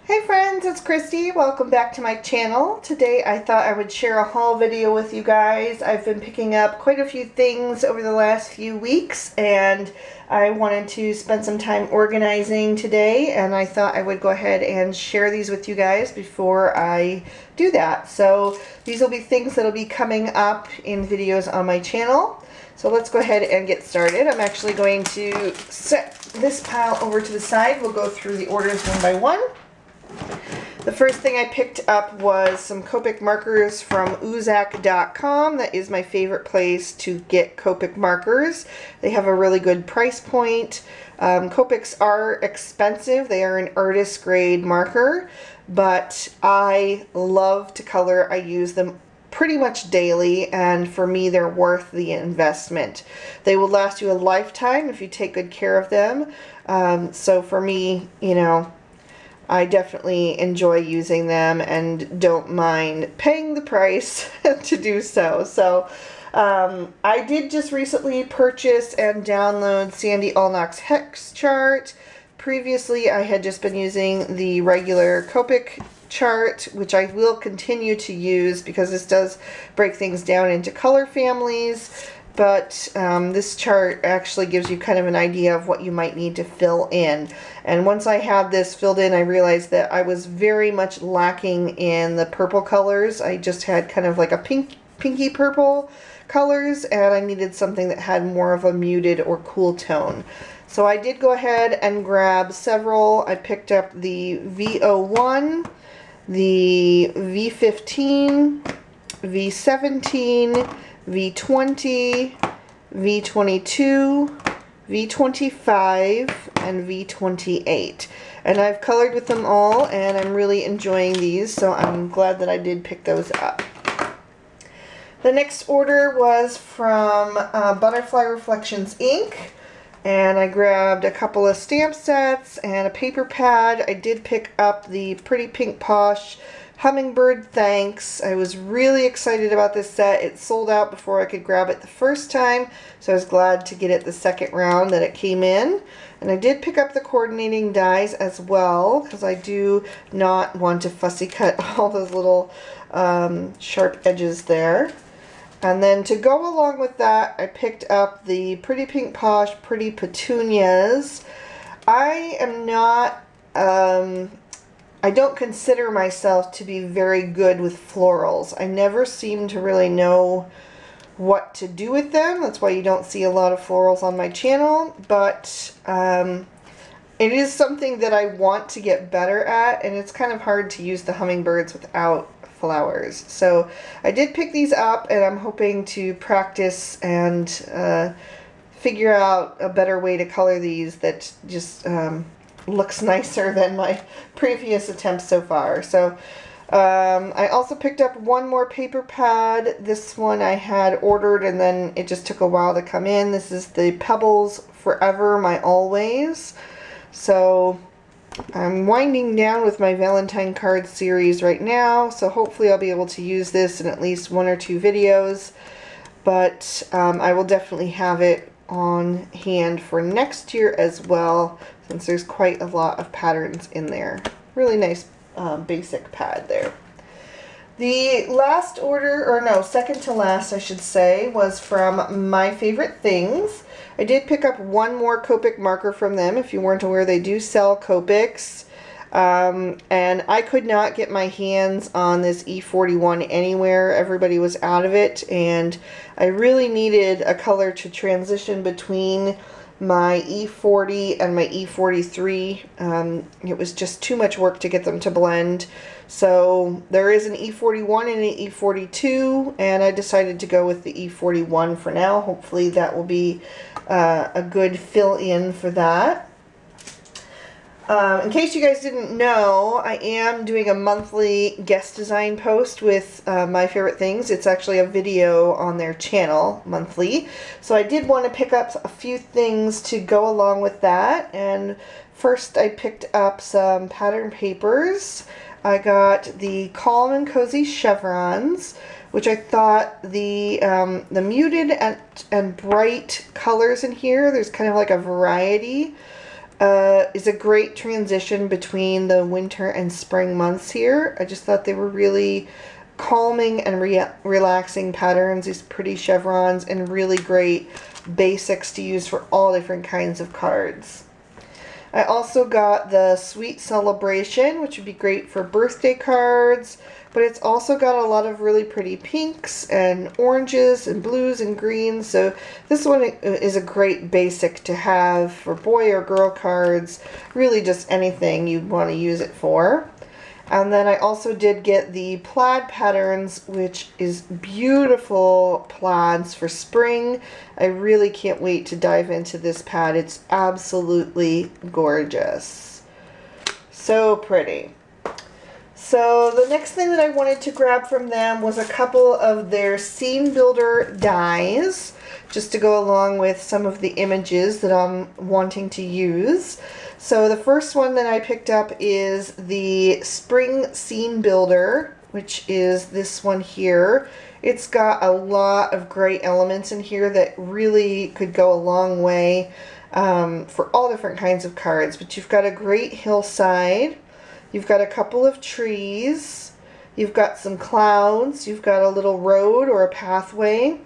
Hey friends, it's Christy. Welcome back to my channel. Today I thought I would share a haul video with you guys. I've been picking up quite a few things over the last few weeks and I wanted to spend some time organizing today, and I thought I would go ahead and share these with you guys before I do that. So these will be things that will be coming up in videos on my channel. So let's go ahead and get started. I'm actually going to set this pile over to the side. We'll go through the orders one by one. The first thing I picked up was some Copic markers from Uzak.com. That is my favorite place to get Copic markers. They have a really good price point. Copics are expensive. They are an artist grade marker, but I love to color. I use them pretty much daily, and for me they're worth the investment. They will last you a lifetime if you take good care of them. So for me, you know, I definitely enjoy using them and don't mind paying the price to do so. So I did just recently purchase and download Sandy Allnock's hex chart. Previously I had just been using the regular Copic chart, which I will continue to use because this does break things down into color families. But this chart actually gives you kind of an idea of what you might need to fill in. And once I had this filled in, I realized that I was very much lacking in the purple colors. I just had kind of like a pinky purple colors, and I needed something that had more of a muted or cool tone. So I did go ahead and grab several. I picked up the V01, the V15, V17, V20, V22, V25, and V28. And I've colored with them all, and I'm really enjoying these, so I'm glad that I did pick those up. The next order was from Butterfly Reflections Ink, and I grabbed a couple of stamp sets and a paper pad. I did pick up the Pretty Pink Posh Hummingbird Thanks. I was really excited about this set. It sold out before I could grab it the first time, so I was glad to get it the second round that it came in. And I did pick up the coordinating dies as well, because I do not want to fussy cut all those little sharp edges there. And then to go along with that, I picked up the Pretty Pink Posh Pretty Petunias. I am not I don't consider myself to be very good with florals. I never seem to really know what to do with them. That's why you don't see a lot of florals on my channel. But it is something that I want to get better at, and it's kind of hard to use the hummingbirds without flowers. So I did pick these up, and I'm hoping to practice and figure out a better way to color these that just looks nicer than my previous attempts so far. So I also picked up one more paper pad. This one I had ordered and then it just took a while to come in. This is the Pebbles Forever My Always. So I'm winding down with my Valentine card series right now, so hopefully I'll be able to use this in at least one or two videos, but I will definitely have it on hand for next year as well, since there's quite a lot of patterns in there. Really nice basic pad there. The last order, or no, second to last I should say, was from My Favorite Things. I did pick up one more Copic marker from them. If you weren't aware, they do sell Copics. And I could not get my hands on this E41 anywhere. Everybody was out of it, and I really needed a color to transition between my E40 and my E43. It was just too much work to get them to blend. So there is an E41 and an E42, and I decided to go with the E41 for now. Hopefully that will be a good fill-in for that. In case you guys didn't know, I am doing a monthly guest design post with My Favorite Things. It's actually a video on their channel monthly. So I did want to pick up a few things to go along with that. And first I picked up some pattern papers. I got the Calm and Cozy Chevrons, which I thought the muted and bright colors in here, there's kind of like a variety. is a great transition between the winter and spring months here. I just thought they were really calming and relaxing patterns, these pretty chevrons, and really great basics to use for all different kinds of cards. I also got the Sweet Celebration, which would be great for birthday cards, but it's also got a lot of really pretty pinks and oranges and blues and greens, so this one is a great basic to have for boy or girl cards, really just anything you'd want to use it for. And then I also did get the plaid patterns, which is beautiful plaids for spring. I really can't wait to dive into this pad. It's absolutely gorgeous. So pretty. So the next thing that I wanted to grab from them was a couple of their scene builder dies, just to go along with some of the images that I'm wanting to use. So the first one that I picked up is the Spring Scene Builder, which is this one here. It's got a lot of great elements in here that really could go a long way for all different kinds of cards. But you've got a great hillside, you've got a couple of trees, you've got some clouds, you've got a little road or a pathway,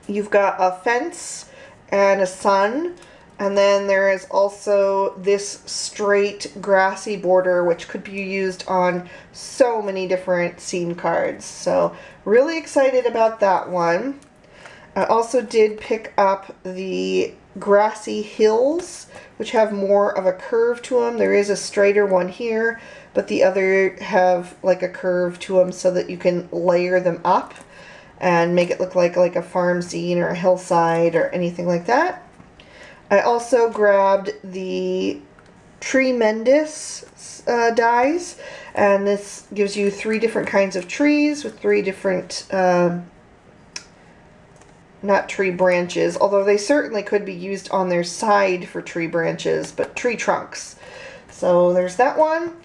you've got a fence and a sun. And then there is also this straight grassy border, which could be used on so many different scene cards. So really excited about that one. I also did pick up the Grassy Hills, which have more of a curve to them. There is a straighter one here, but the other have like a curve to them so that you can layer them up and make it look like a farm scene or a hillside or anything like that. I also grabbed the Tremendous dies, and this gives you 3 different kinds of trees with 3 different, not tree branches, although they certainly could be used on their side for tree branches, but tree trunks. So there's that one.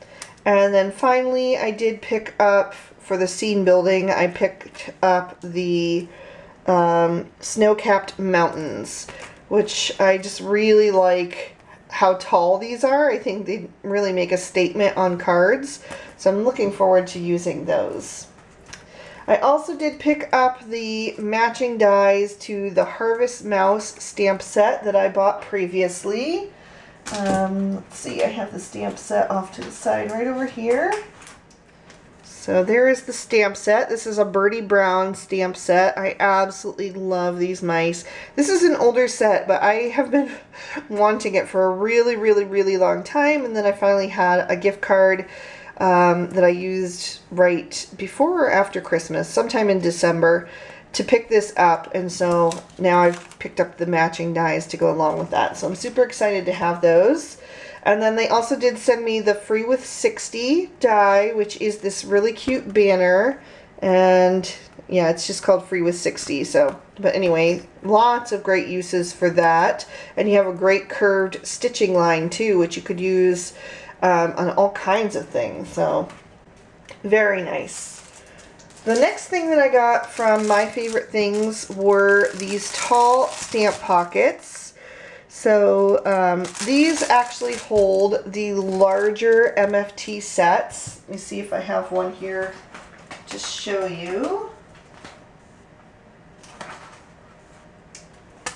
And then finally I did pick up, for the scene building, I picked up the Snow-Capped Mountains, which I just really like how tall these are. I think they really make a statement on cards, so I'm looking forward to using those. I also did pick up the matching dies to the Harvest Mouse stamp set that I bought previously. Let's see, I have the stamp set off to the side right over here. So there is the stamp set. This is a Birdie Brown stamp set. I absolutely love these mice. This is an older set, but I have been wanting it for a really, really, really long time. And then I finally had a gift card that I used right before or after Christmas, sometime in December, to pick this up. And so now I've picked up the matching dies to go along with that. So I'm super excited to have those. And then they also did send me the Free with 60 die, which is this really cute banner. And yeah, it's just called Free with 60. So, but anyway, lots of great uses for that. And you have a great curved stitching line too, which you could use on all kinds of things. So very nice. The next thing that I got from My Favorite Things were these tall stamp pockets. So these actually hold the larger MFT sets. Let me see if I have one here to show you.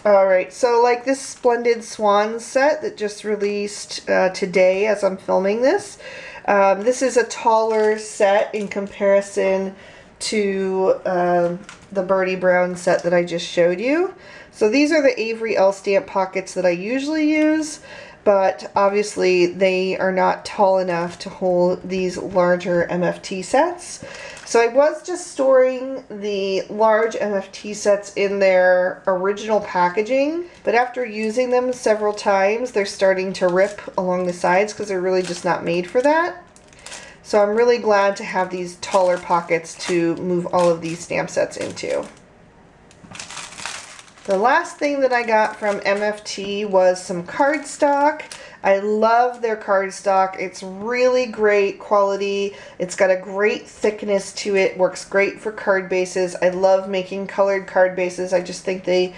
Alright, so like this Splendid Swans set that just released today as I'm filming this. This is a taller set in comparison to the Birdie Brown set that I just showed you. So these are the Avery L stamp pockets that I usually use, but obviously they are not tall enough to hold these larger MFT sets. So I was just storing the large MFT sets in their original packaging, but after using them several times, they're starting to rip along the sides because they're really just not made for that. So I'm really glad to have these taller pockets to move all of these stamp sets into. The last thing that I got from MFT was some cardstock. I love their cardstock. It's really great quality. It's got a great thickness to it. Works great for card bases. I love making colored card bases. I just think they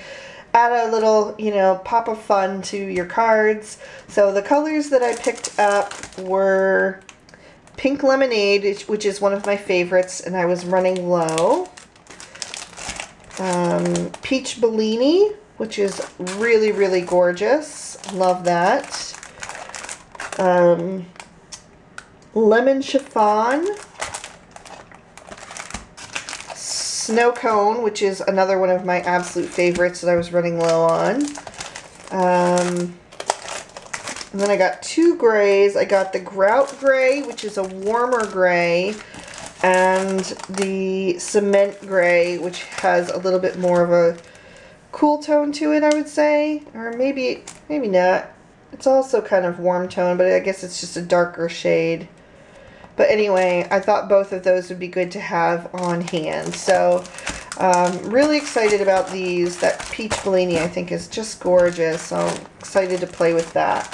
add a little, you know, pop of fun to your cards. So the colors that I picked up were Pink Lemonade, which is one of my favorites, and I was running low. Peach Bellini, which is really, really gorgeous. Love that. Lemon Chiffon. Snow Cone, which is another one of my absolute favorites that I was running low on. And then I got two grays. I got the Grout Gray, which is a warmer gray, and the Cement Gray, which has a little bit more of a cool tone to it, I would say. Or maybe not. It's also kind of warm tone, but I guess it's just a darker shade. But anyway, I thought both of those would be good to have on hand. So, really excited about these. That Peach Bellini, I think, is just gorgeous. So, I'm excited to play with that.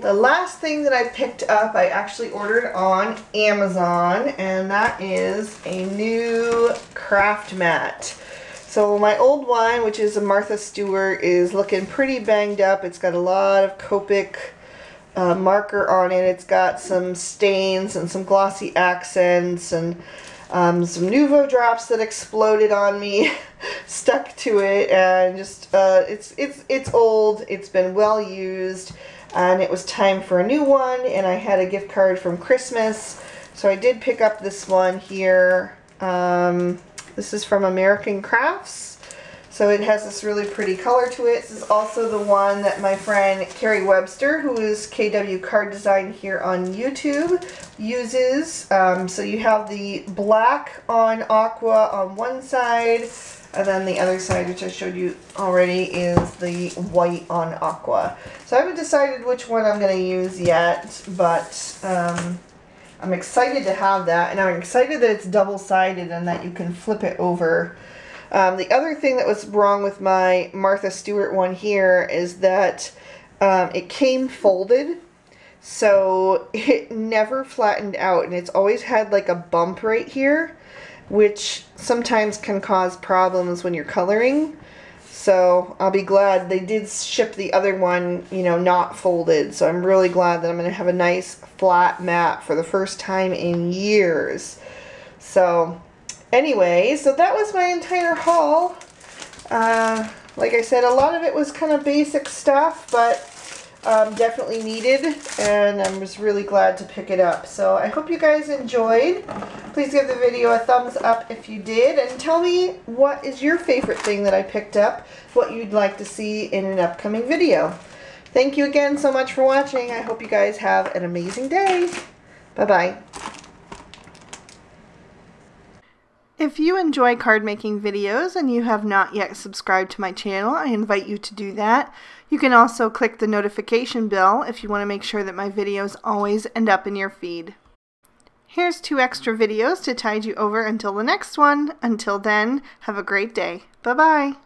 The last thing that I picked up, I actually ordered on Amazon, and that is a new craft mat. So my old one, which is a Martha Stewart, is looking pretty banged up. It's got a lot of Copic marker on it. It's got some stains and some glossy accents and some Nuvo drops that exploded on me, stuck to it, and just it's old. It's been well used, and it was time for a new one. And I had a gift card from Christmas, so I did pick up this one here. This is from American Crafts. So it has this really pretty color to it. This is also the one that my friend Carrie Webster, who is KW Card Design here on YouTube, uses. So you have the black on aqua on one side, and then the other side, which I showed you already, is the white on aqua. So I haven't decided which one I'm going to use yet, but I'm excited to have that, and I'm excited that it's double-sided and that you can flip it over. The other thing that was wrong with my Martha Stewart one here is that it came folded, so it never flattened out, and it's always had like a bump right here, which sometimes can cause problems when you're coloring. So I'll be glad they did ship the other one, you know, not folded. So I'm really glad that I'm going to have a nice flat mat for the first time in years. So anyway, so that was my entire haul. Like I said, a lot of it was kind of basic stuff, but definitely needed, and I was really glad to pick it up. So I hope you guys enjoyed. Please give the video a thumbs up if you did, and tell me what is your favorite thing that I picked up, what you'd like to see in an upcoming video. Thank you again so much for watching. I hope you guys have an amazing day. Bye-bye. If you enjoy card making videos and you have not yet subscribed to my channel, I invite you to do that. You can also click the notification bell if you want to make sure that my videos always end up in your feed. Here's 2 extra videos to tide you over until the next one. Until then, have a great day. Bye-bye.